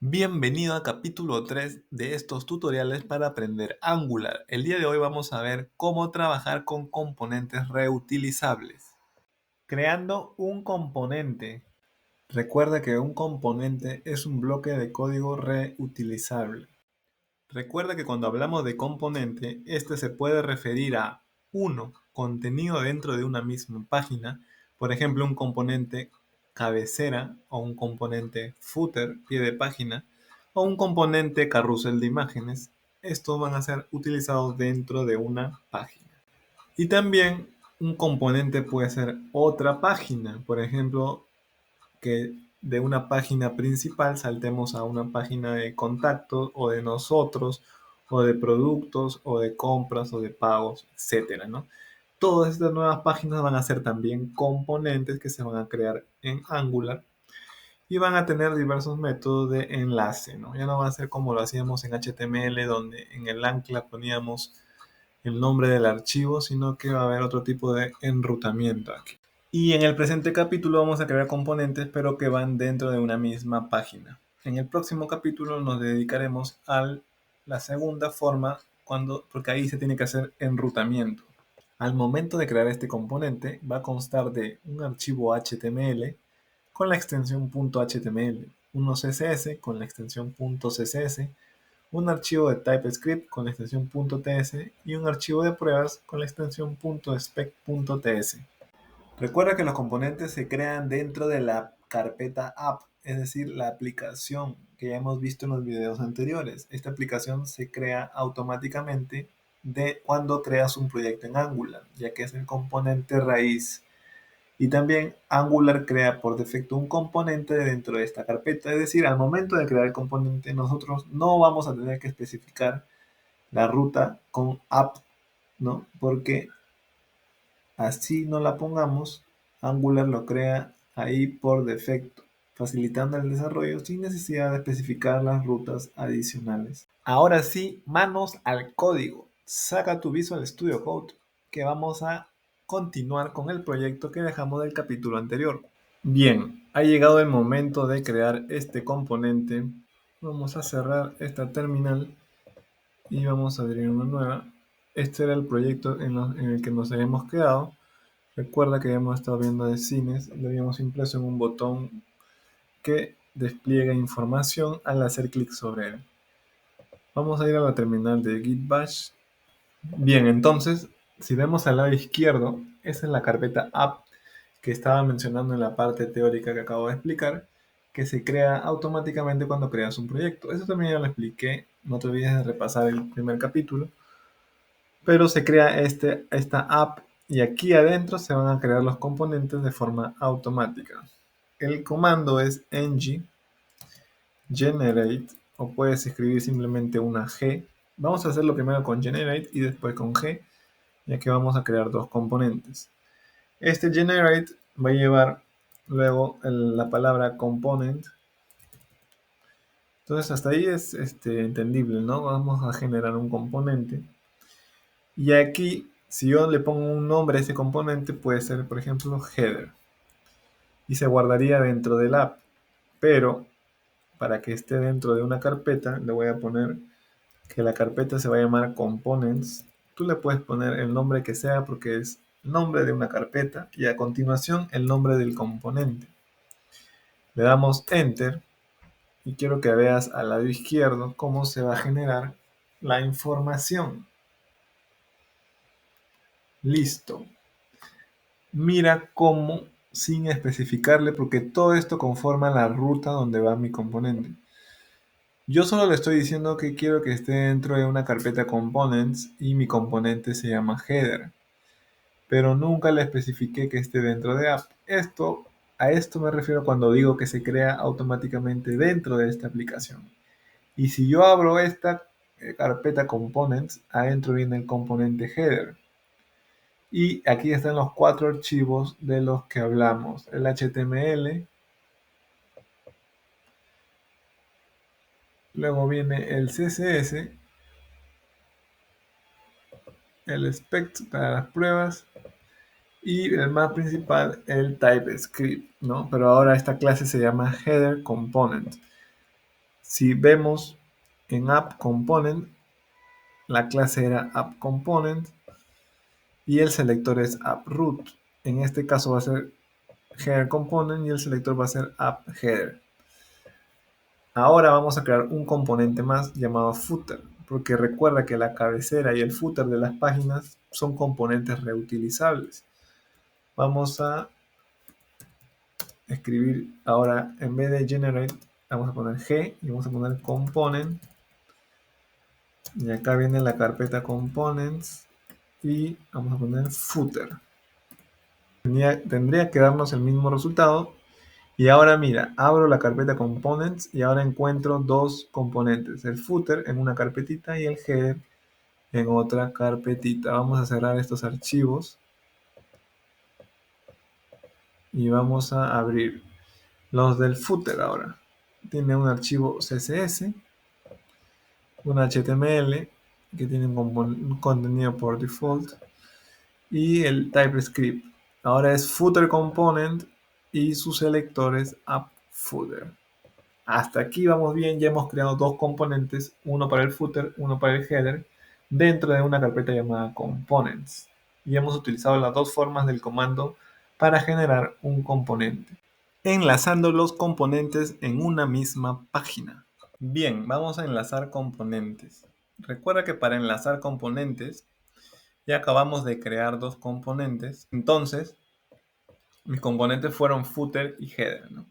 Bienvenido a capítulo 3 de estos tutoriales para aprender Angular. El día de hoy vamos a ver cómo trabajar con componentes reutilizables. Creando un componente. Recuerda que un componente es un bloque de código reutilizable. Recuerda que cuando hablamos de componente, este se puede referir a uno, contenido dentro de una misma página, por ejemplo, un componente cabecera o un componente footer, pie de página, o un componente carrusel de imágenes. Estos van a ser utilizados dentro de una página. Y también un componente puede ser otra página, por ejemplo, que de una página principal saltemos a una página de contactos o de nosotros o de productos o de compras o de pagos, etcétera, ¿no? Todas estas nuevas páginas van a ser también componentes que se van a crear en Angular y van a tener diversos métodos de enlace, ¿no? Ya no va a ser como lo hacíamos en HTML, donde en el ancla poníamos el nombre del archivo, sino que va a haber otro tipo de enrutamiento aquí. Y en el presente capítulo vamos a crear componentes, pero que van dentro de una misma página. En el próximo capítulo nos dedicaremos a la segunda forma, porque ahí se tiene que hacer enrutamiento. Al momento de crear este componente va a constar de un archivo HTML con la extensión .html, uno CSS con la extensión .css, un archivo de TypeScript con la extensión .ts y un archivo de pruebas con la extensión .spec.ts. Recuerda que los componentes se crean dentro de la carpeta app, es decir, la aplicación que ya hemos visto en los videos anteriores. Esta aplicación se crea automáticamente de cuando creas un proyecto en Angular, ya que es el componente raíz. Y también Angular crea por defecto un componente dentro de esta carpeta, es decir, al momento de crear el componente nosotros no vamos a tener que especificar la ruta con app, ¿no? Porque así no la pongamos, Angular lo crea ahí por defecto, facilitando el desarrollo sin necesidad de especificar las rutas adicionales. Ahora sí, manos al código. Saca tu Visual Studio Code, que vamos a continuar con el proyecto que dejamos del capítulo anterior. Bien, ha llegado el momento de crear este componente. Vamos a cerrar esta terminal y vamos a abrir una nueva. Este era el proyecto en el que nos habíamos quedado. Recuerda que hemos estado viendo de cines, lo habíamos impreso en un botón que despliega información al hacer clic sobre él. Vamos a ir a la terminal de Git Bash. Bien, entonces, si vemos al lado izquierdo, esa es la carpeta app que estaba mencionando en la parte teórica que acabo de explicar, que se crea automáticamente cuando creas un proyecto. Eso también ya lo expliqué, no te olvides de repasar el primer capítulo. Pero se crea esta app y aquí adentro se van a crear los componentes de forma automática. El comando es ng generate, o puedes escribir simplemente una G. Vamos a hacerlo primero con generate y después con G, ya que vamos a crear dos componentes. Este generate va a llevar luego la palabra component. Entonces hasta ahí es entendible, ¿no? Vamos a generar un componente. Y aquí, si yo le pongo un nombre a ese componente, puede ser, por ejemplo, header. Y se guardaría dentro del app. Pero, para que esté dentro de una carpeta, le voy a poner que la carpeta se va a llamar components. Tú le puedes poner el nombre que sea porque es el nombre de una carpeta. Y a continuación, el nombre del componente. Le damos Enter. Y quiero que veas al lado izquierdo cómo se va a generar la información. Listo. Mira cómo, sin especificarle, porque todo esto conforma la ruta donde va mi componente. Yo solo le estoy diciendo que quiero que esté dentro de una carpeta components y mi componente se llama header, pero nunca le especifiqué que esté dentro de app. A esto me refiero cuando digo que se crea automáticamente dentro de esta aplicación. Y si yo abro esta carpeta components, adentro viene el componente header. Y aquí están los 4 archivos de los que hablamos. El HTML, luego viene el CSS, el spec para las pruebas y el más principal, el TypeScript, ¿no? Pero ahora esta clase se llama Header Component. Si vemos en app component, la clase era app component y el selector es app root. En este caso va a ser header component y el selector va a ser app header. Ahora vamos a crear un componente más llamado footer, porque recuerda que la cabecera y el footer de las páginas son componentes reutilizables. Vamos a escribir ahora, en vez de generate, vamos a poner G y vamos a poner component. Y acá viene la carpeta components y vamos a poner footer. Tendría que darnos el mismo resultado. Y ahora mira, abro la carpeta components y ahora encuentro dos componentes, el footer en una carpetita y el header en otra carpetita. Vamos a cerrar estos archivos y vamos a abrir los del footer ahora. Tiene un archivo CSS, un HTML que tiene un contenido por default y el TypeScript. Ahora es footer component y su selector es app footer. Hasta aquí vamos bien, ya hemos creado dos componentes, uno para el footer, uno para el header, dentro de una carpeta llamada components. Y hemos utilizado las dos formas del comando para generar un componente, enlazando los componentes en una misma página. Bien, vamos a enlazar componentes. Recuerda que para enlazar componentes ya acabamos de crear dos componentes, entonces mis componentes fueron footer y header, ¿no?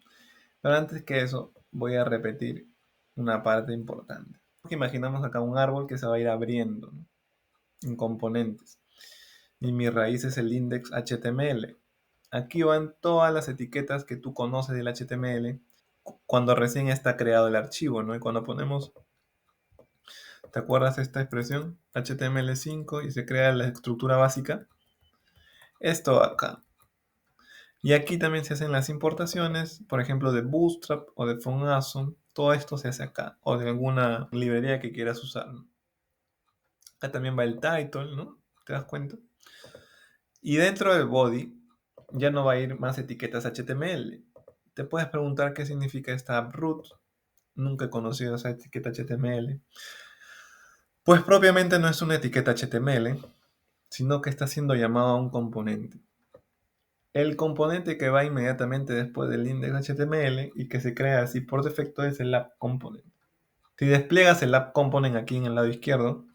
Pero antes que eso, voy a repetir una parte importante. Imaginamos acá un árbol que se va a ir abriendo, ¿no?, en componentes. Y mi raíz es el index HTML. Aquí van todas las etiquetas que tú conoces del HTML cuando recién está creado el archivo, ¿no? Y cuando ponemos, ¿te acuerdas de esta expresión? HTML5 y se crea la estructura básica. Esto acá. Y aquí también se hacen las importaciones, por ejemplo, de Bootstrap o de PhoneAwesome. Todo esto se hace acá, o de alguna librería que quieras usar, ¿no? Acá también va el title, ¿no? ¿Te das cuenta? Y dentro del body ya no va a ir más etiquetas HTML. Te puedes preguntar qué significa esta root. Nunca he conocido esa etiqueta HTML. Pues propiamente no es una etiqueta HTML, sino que está siendo llamado a un componente. El componente que va inmediatamente después del index HTML y que se crea así por defecto es el app component. Si despliegas el app component aquí en el lado izquierdo,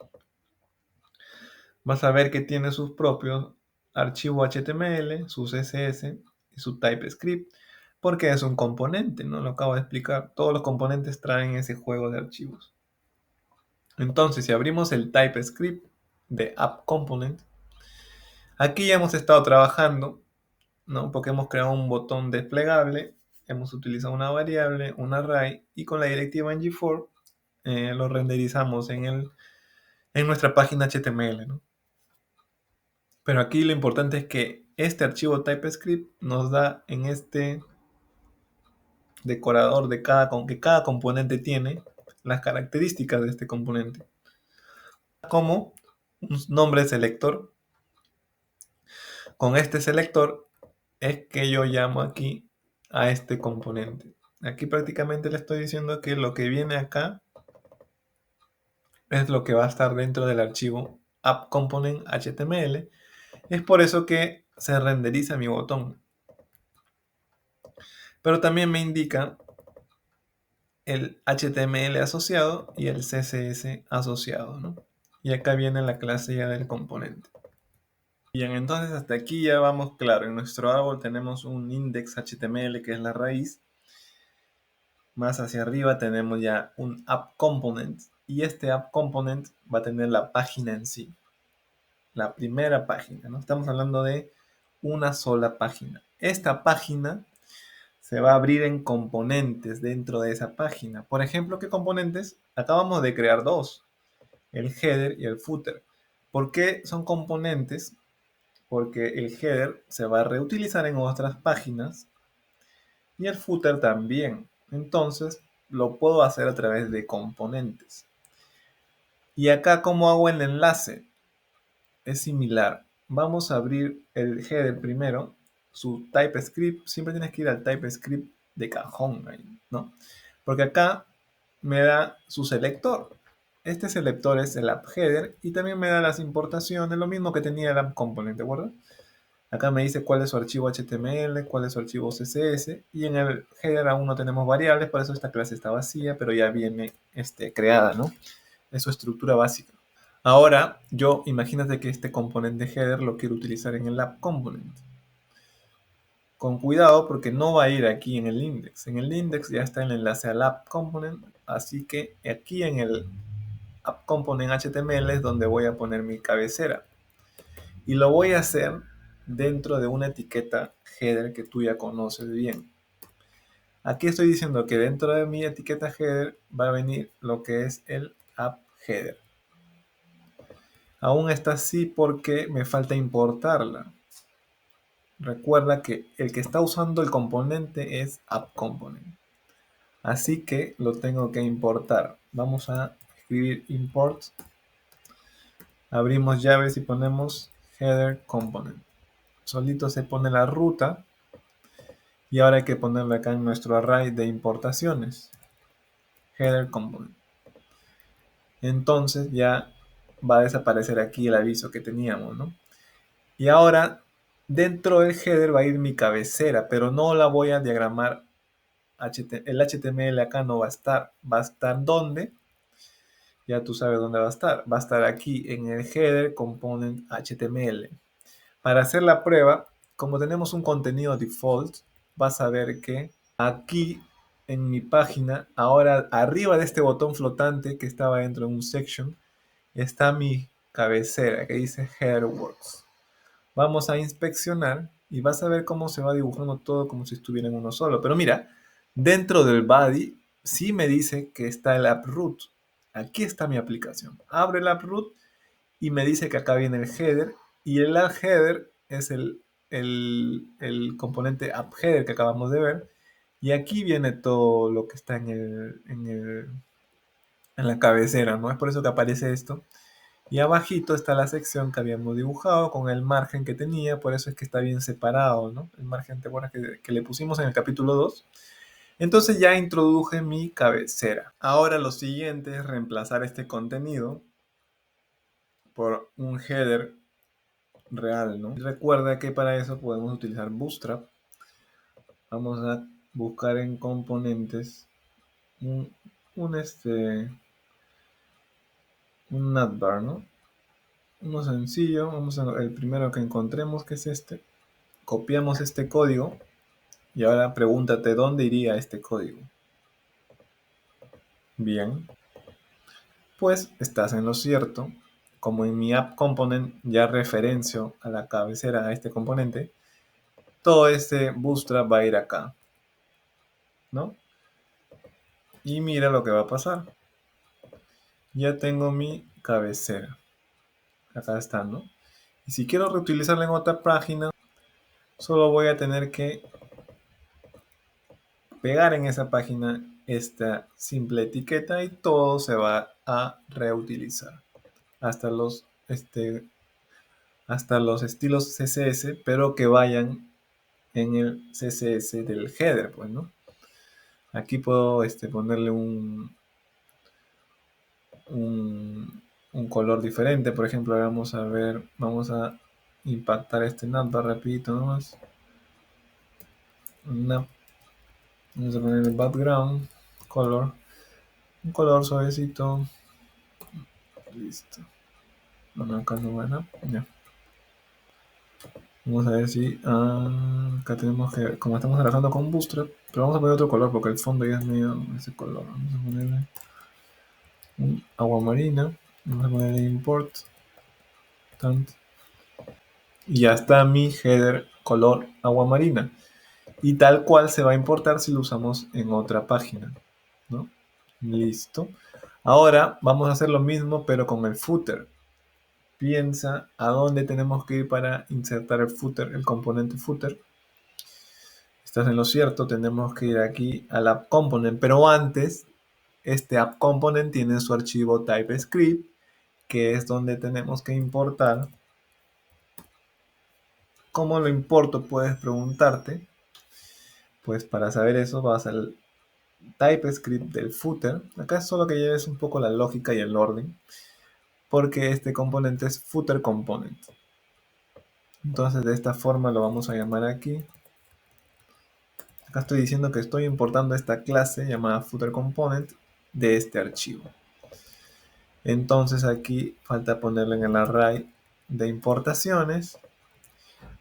vas a ver que tiene sus propios archivos HTML, su CSS y su TypeScript, porque es un componente, ¿no? Lo acabo de explicar. Todos los componentes traen ese juego de archivos. Entonces, si abrimos el TypeScript de app component, aquí ya hemos estado trabajando, ¿no? Porque hemos creado un botón desplegable, hemos utilizado una variable, un array, y con la directiva ngFor lo renderizamos en nuestra página HTML, ¿no? Pero aquí lo importante es que este archivo TypeScript nos da en este decorador de que cada componente tiene las características de este componente, como un nombre selector. Con este selector es que yo llamo aquí a este componente. Aquí prácticamente le estoy diciendo que lo que viene acá es lo que va a estar dentro del archivo app component HTML. Es por eso que se renderiza mi botón. Pero también me indica el HTML asociado y el CSS asociado, ¿no? Y acá viene la clase ya del componente. Bien, entonces hasta aquí ya vamos claro. En nuestro árbol tenemos un index HTML que es la raíz. Más hacia arriba tenemos ya un app component. Y este app component va a tener la página en sí. La primera página, ¿no? Estamos hablando de una sola página. Esta página se va a abrir en componentes dentro de esa página. Por ejemplo, ¿qué componentes? Acabamos de crear dos, el header y el footer. ¿Por qué son componentes? Porque el header se va a reutilizar en otras páginas y el footer también. Entonces, lo puedo hacer a través de componentes. Y acá, ¿cómo hago el enlace? Es similar. Vamos a abrir el header primero, su TypeScript. Siempre tienes que ir al TypeScript de cajón, ¿no? Porque acá me da su selector. Este selector es el app header y también me da las importaciones, lo mismo que tenía el app component, ¿de acuerdo? Acá me dice cuál es su archivo HTML, cuál es su archivo CSS, y en el header aún no tenemos variables, por eso esta clase está vacía, pero ya viene creada, ¿no? Es su estructura básica. Ahora, imagínate que este componente header lo quiero utilizar en el app component. Con cuidado porque no va a ir aquí en el index. En el index ya está el enlace al app component, así que aquí en el app component HTML es donde voy a poner mi cabecera. Y lo voy a hacer dentro de una etiqueta header que tú ya conoces bien. Aquí estoy diciendo que dentro de mi etiqueta header va a venir lo que es el app header. Aún está así porque me falta importarla. Recuerda que el que está usando el componente es app component. Así que lo tengo que importar. Vamos a escribir import. Abrimos llaves y ponemos header component. Solito se pone la ruta. Y ahora hay que ponerle acá en nuestro array de importaciones. Header component. Entonces ya va a desaparecer aquí el aviso que teníamos, ¿no? Y ahora dentro del header va a ir mi cabecera, pero no la voy a diagramar. El HTML acá no va a estar. Va a estar ¿dónde? Ya tú sabes dónde va a estar. Va a estar aquí en el header component HTML. Para hacer la prueba, como tenemos un contenido default, vas a ver que aquí en mi página, ahora arriba de este botón flotante que estaba dentro de un section, está mi cabecera que dice Headerworks. Vamos a inspeccionar y vas a ver cómo se va dibujando todo como si estuviera en uno solo. Pero mira, dentro del body sí me dice que está el app root. Aquí está mi aplicación. Abre el app root y me dice que acá viene el header y el app header es el componente app header que acabamos de ver y aquí viene todo lo que está en la cabecera, ¿no? Es por eso que aparece esto. Y abajito está la sección que habíamos dibujado con el margen que tenía, por eso es que está bien separado, ¿no? El margen, ¿te acuerdas que le pusimos en el capítulo 2? Entonces ya introduje mi cabecera. Ahora lo siguiente es reemplazar este contenido por un header real, ¿no? Y recuerda que para eso podemos utilizar Bootstrap. Vamos a buscar en componentes un, un navbar, ¿no? Uno sencillo, el primero que encontremos, que es este. Copiamos este código y ahora pregúntate dónde iría este código. Bien, pues estás en lo cierto. Como en mi app component ya referencio a la cabecera a este componente, todo este bootstrap va a ir acá, ¿no? Y mira lo que va a pasar. Ya tengo mi cabecera. Acá está, ¿no? Y si quiero reutilizarla en otra página, solo voy a tener que pegar en esa página esta simple etiqueta y todo se va a reutilizar. Hasta hasta los estilos CSS, pero que vayan en el CSS del header, pues, ¿no? Aquí puedo ponerle un color diferente. Por ejemplo, vamos a ver, vamos a impactar este navbar rapidito nomás. Vamos a poner el background color, un color suavecito. Listo. Bueno, acá no van ya. Vamos a ver si acá tenemos que, como estamos trabajando con Bootstrap, pero vamos a poner otro color porque el fondo ya es medio ese color. Vamos a ponerle un agua marina. Vamos a ponerle import tant, y ya está mi header color agua marina. Y tal cual se va a importar si lo usamos en otra página, ¿no? Listo. Ahora vamos a hacer lo mismo pero con el footer. Piensa a dónde tenemos que ir para insertar el footer, el componente footer. Estás en lo cierto, tenemos que ir aquí al app component, pero antes este app component tiene su archivo TypeScript, que es donde tenemos que importar. ¿Cómo lo importo? Puedes preguntarte. Pues para saber eso vas al TypeScript del footer. Acá solo que lleves un poco la lógica y el orden, porque este componente es footer component. Entonces de esta forma lo vamos a llamar aquí. Acá estoy diciendo que estoy importando esta clase llamada footer component de este archivo. Entonces aquí falta ponerlo en el array de importaciones.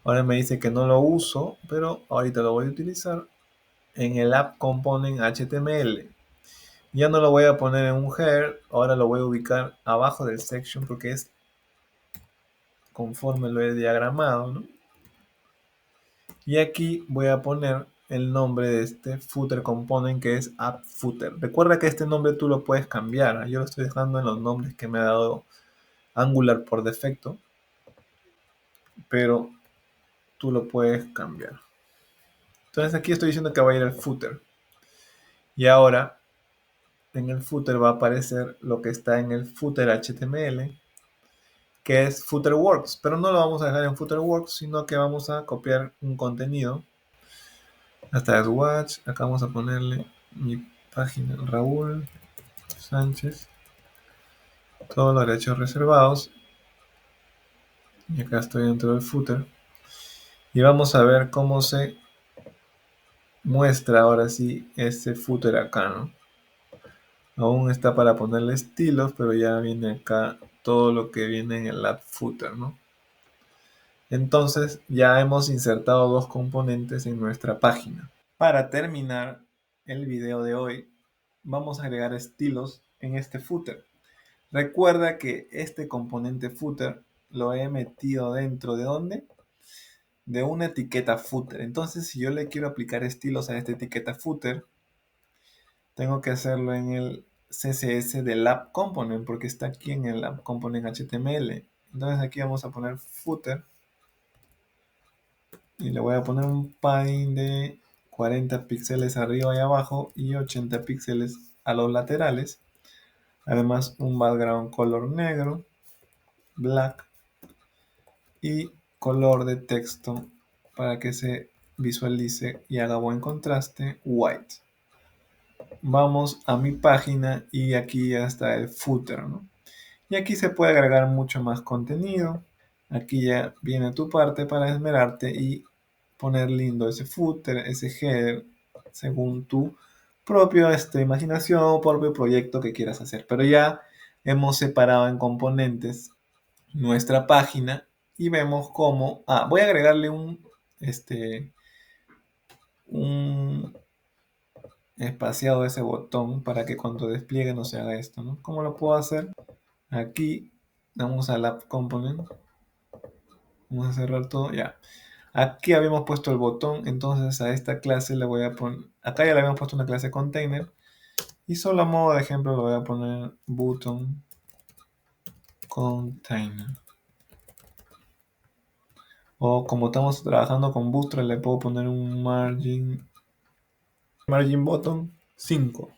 Ahora me dice que no lo uso, pero ahorita lo voy a utilizar en el app component HTML. Ya no lo voy a poner en un header, ahora lo voy a ubicar abajo del section porque es conforme lo he diagramado, ¿no? Y aquí voy a poner el nombre de este footer component que es app footer. Recuerda que este nombre tú lo puedes cambiar, ¿eh? Yo lo estoy dejando en los nombres que me ha dado Angular por defecto, pero tú lo puedes cambiar. Entonces aquí estoy diciendo que va a ir al footer. Y ahora en el footer va a aparecer lo que está en el footer HTML, que es footerworks, pero no lo vamos a dejar en footerworks, sino que vamos a copiar un contenido. Hasta es watch, acá vamos a ponerle mi página, Raúl Sánchez, todos los derechos reservados, y acá estoy dentro del footer, y vamos a ver cómo se muestra ahora sí este footer acá, ¿no? Aún está para ponerle estilos, pero ya viene acá todo lo que viene en el app footer, ¿no? Entonces ya hemos insertado dos componentes en nuestra página. Para terminar el video de hoy, vamos a agregar estilos en este footer. Recuerda que este componente footer lo he metido dentro de ¿dónde? De una etiqueta footer. Entonces, si yo le quiero aplicar estilos a esta etiqueta footer, tengo que hacerlo en el CSS del app component, porque está aquí en el app component HTML. Entonces aquí vamos a poner footer y le voy a poner un padding de 40 píxeles arriba y abajo y 80 píxeles a los laterales. Además un background color negro, black, y color de texto para que se visualice y haga buen contraste, white. Vamos a mi página y aquí ya está el footer, ¿no? Y aquí se puede agregar mucho más contenido. Aquí ya viene tu parte para esmerarte y poner lindo ese footer, ese header, según tu propia imaginación, propio proyecto que quieras hacer. Pero ya hemos separado en componentes nuestra página y vemos cómo... voy a agregarle un espaciado a ese botón para que cuando despliegue no se haga esto, ¿no? ¿Cómo lo puedo hacer? Aquí vamos al app component. Vamos a cerrar todo, ya. Aquí habíamos puesto el botón, entonces a esta clase le voy a poner... Acá ya le habíamos puesto una clase container. Y solo a modo de ejemplo le voy a poner button container. O como estamos trabajando con Bootstrap, le puedo poner un margin bottom 5.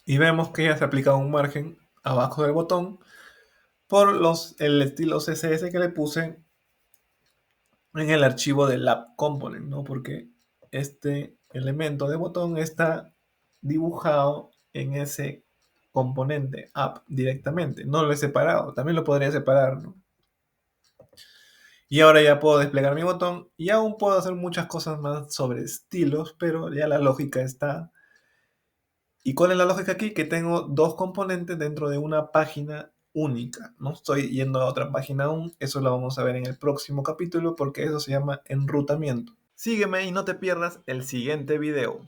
Y vemos que ya se aplica un margen abajo del botón por el estilo CSS que le puse en el archivo del app component, ¿no? Porque este elemento de botón está dibujado en ese componente app directamente. No lo he separado, también lo podría separar, ¿no? Y ahora ya puedo desplegar mi botón y aún puedo hacer muchas cosas más sobre estilos, pero ya la lógica está. ¿Y cuál es la lógica aquí? Que tengo dos componentes dentro de una página única. No estoy yendo a otra página aún. Eso lo vamos a ver en el próximo capítulo porque eso se llama enrutamiento. Sígueme y no te pierdas el siguiente video.